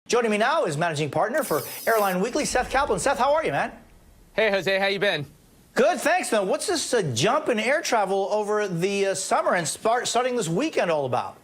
Joining me now is managing partner for Airline Weekly, Seth Kaplan. Seth, how are you, man? Hey, Jose, how you been? Good, thanks, man. What's this jump in air travel over the summer and starting this weekend all about?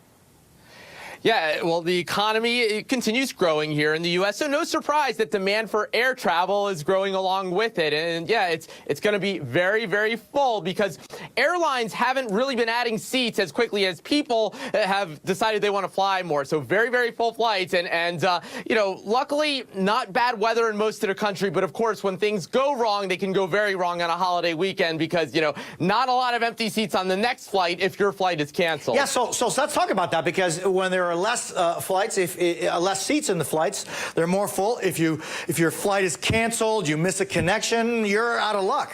Yeah, well, the economy continues growing here in the U.S., so no surprise that demand for air travel is growing along with it. And yeah, it's going to be very, very full because airlines haven't really been adding seats as quickly as people have decided they want to fly more. So very, very full flights. And you know, luckily, not bad weather in most of the country. But of course, when things go wrong, they can go very wrong on a holiday weekend because, you know, not a lot of empty seats on the next flight if your flight is canceled. Yeah, so let's talk about that because when there are less flights, less seats in the flights, they're more full. If your flight is canceled, you miss a connection, you're out of luck.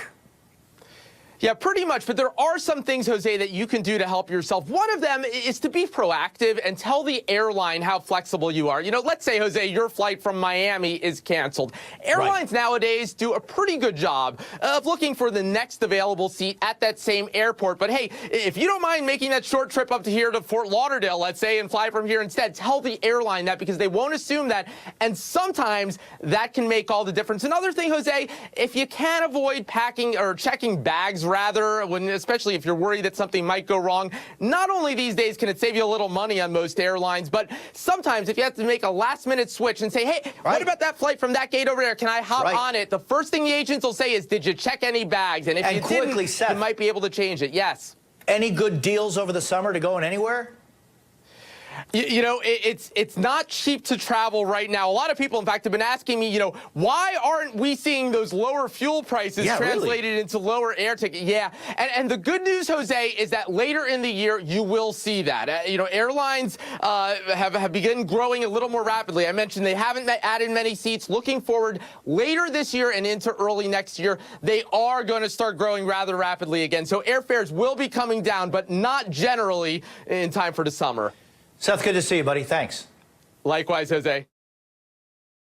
Yeah, pretty much. But there are some things, Jose, that you can do to help yourself. One of them is to be proactive and tell the airline how flexible you are. You know, let's say, Jose, your flight from Miami is canceled. Airlines nowadays do a pretty good job of looking for the next available seat at that same airport. But hey, if you don't mind making that short trip up to here to Fort Lauderdale, let's say, and fly from here instead, tell the airline that because they won't assume that. And sometimes that can make all the difference. Another thing, Jose, if you can avoid packing or checking bags rather, especially if you're worried that something might go wrong. Not only these days can it save you a little money on most airlines, but sometimes if you have to make a last-minute switch and say, hey, what about that flight from that gate over there? Can I hop on it? The first thing the agents will say is, did you check any bags? And if you didn't, Seth, you might be able to change it. Yes. Any good deals over the summer to going anywhere? You know, it's not cheap to travel right now. A lot of people, in fact, have been asking me, you know, why aren't we seeing those lower fuel prices translated into lower air tickets? Yeah, and the good news, Jose, is that later in the year, you will see that. You know, airlines have begun growing a little more rapidly. I mentioned they haven't added many seats. Looking forward later this year and into early next year, they are going to start growing rather rapidly again. So airfares will be coming down, but not generally in time for the summer. Seth, good to see you, buddy. Thanks. Likewise, Jose.